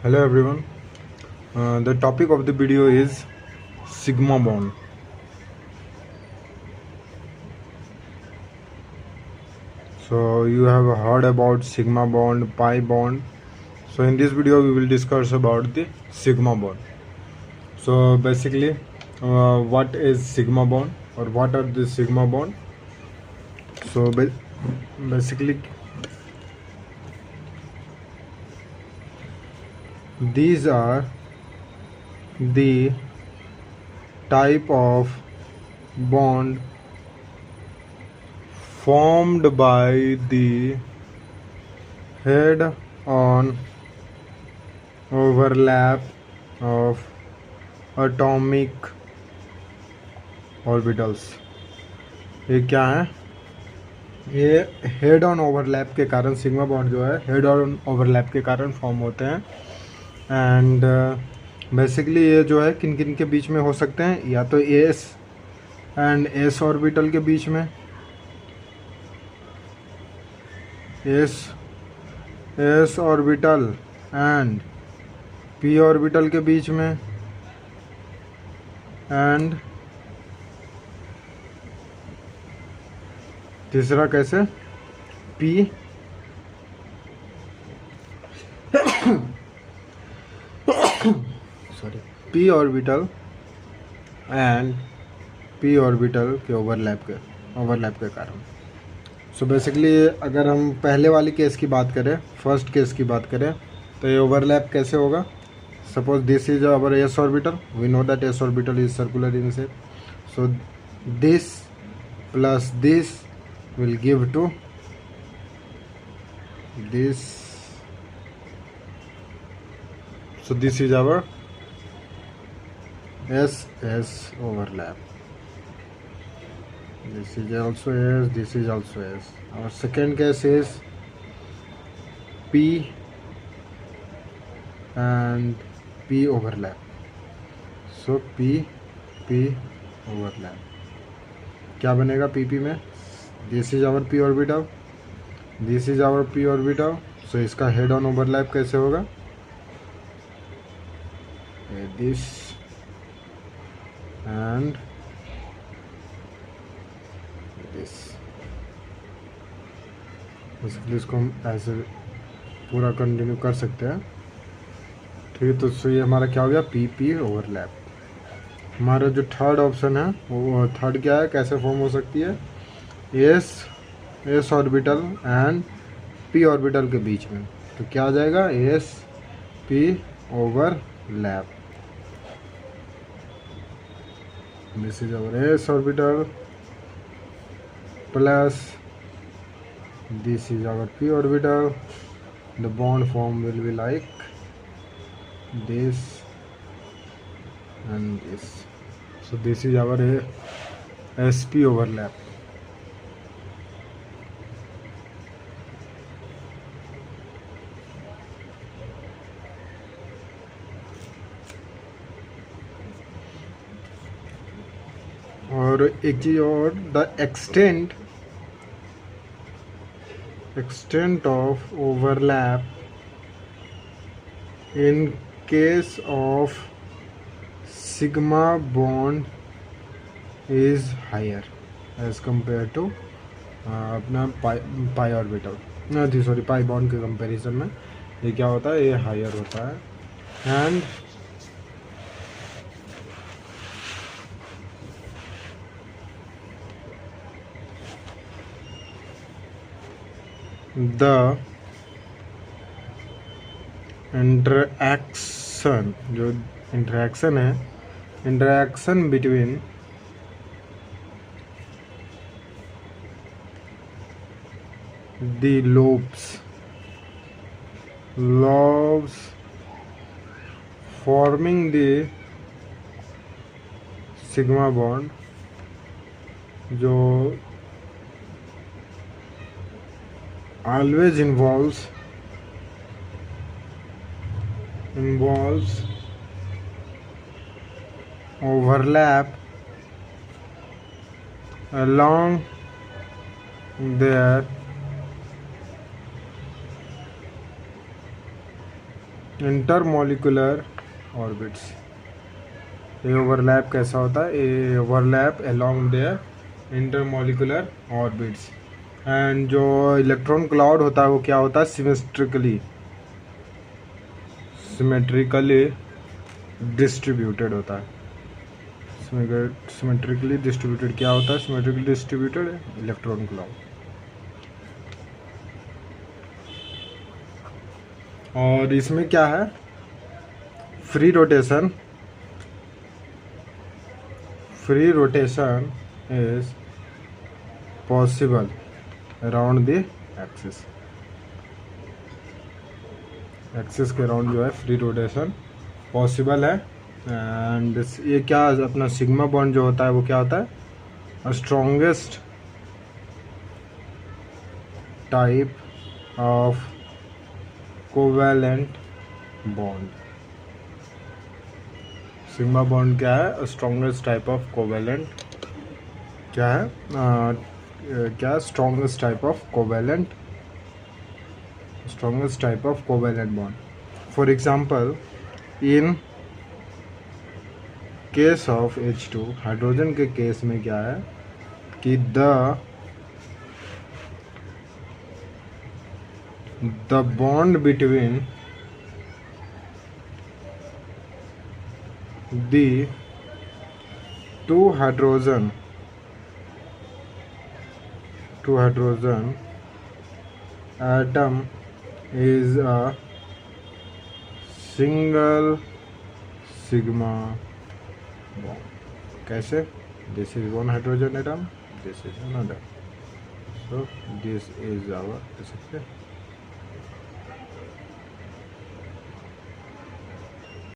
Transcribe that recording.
Hello everyone. The topic of the video is sigma bond. So you have heard about sigma bond, pi bond. So in this video we will discuss about the sigma bond. So basically, what is sigma bond or what are the sigma bond? So basically, these are the type of bond formed by the head-on overlap of atomic orbitals. ये क्या है? ये head on overlap के कारण sigma bond जो है head on overlap के कारण फॉर्म होते हैं. एंड बेसिकली ये जो है किन किन के बीच में हो सकते हैं, या तो एस एंड एस ऑर्बिटल के बीच में, S orbital and p orbital के बीच में, एंड तीसरा कैसे P P orbital and p orbital के ओवरलैप के कारण. सो बेसिकली अगर हम पहले वाली केस की बात करें, फर्स्ट केस की बात करें, तो ये ओवरलैप कैसे होगा? Suppose this is our s orbital. We know that s orbital is circular in shape. So this plus this will give to this. So this is our S overlap. This is also S, this is also S. Our second case is P and P overlap. So P overlap. क्या बनेगा PP में? This is our P orbital, this is our P orbital. So इसका head on overlap कैसे होगा? This and this. Basically इसको हम ऐसे पूरा कंटिन्यू कर सकते हैं. ठीक है, तो सो ये हमारा क्या हो गया? P overlap. हमारा जो थर्ड ऑप्शन है वो थर्ड क्या है, कैसे फॉर्म हो सकती है? S orbital and p orbital के बीच में. तो क्या आ जाएगा? S p overlap. This is our s orbital plus this is our P orbital. The bond form will be like this and this. So this is our s p overlap. और एक चीज और, the extent of overlap in case of sigma bond is higher as compare to अपना pi orbital. Sorry, pi bond के comparison में ये क्या होता है? ये हायर होता है. एंड द इंटरैक्शन, जो इंटरैक्शन है, interaction between the lobes forming the sigma bond, जो always involves overlap along their intermolecular orbits. ये ओवरलैप कैसा होता है? ये overlap along their intermolecular orbits. And जो इलेक्ट्रॉन क्लाउड होता है वो क्या होता है? सिमेट्रिकली डिस्ट्रीब्यूटेड होता है। सिमेट्रिकली डिस्ट्रीब्यूटेड क्या होता है? Symmetrically distributed electron cloud. और इसमें क्या है? Free rotation is possible around the axis के अराउंड जो है फ्री रोटेशन पॉसिबल है। एंड ये क्या अपना सिग्मा बॉन्ड जो होता है वो क्या होता है? Strongest type of covalent bond. Sigma bond क्या है? स्ट्रॉन्गेस्ट टाइप ऑफ कोवैलेंट क्या है? क्या strongest type of covalent bond. For example in case of H2 hydrogen के केस में क्या है कि the bond between the two hydrogen atom is a single sigma bond. कैसे? This is one hydrogen atom, this is another, so this is our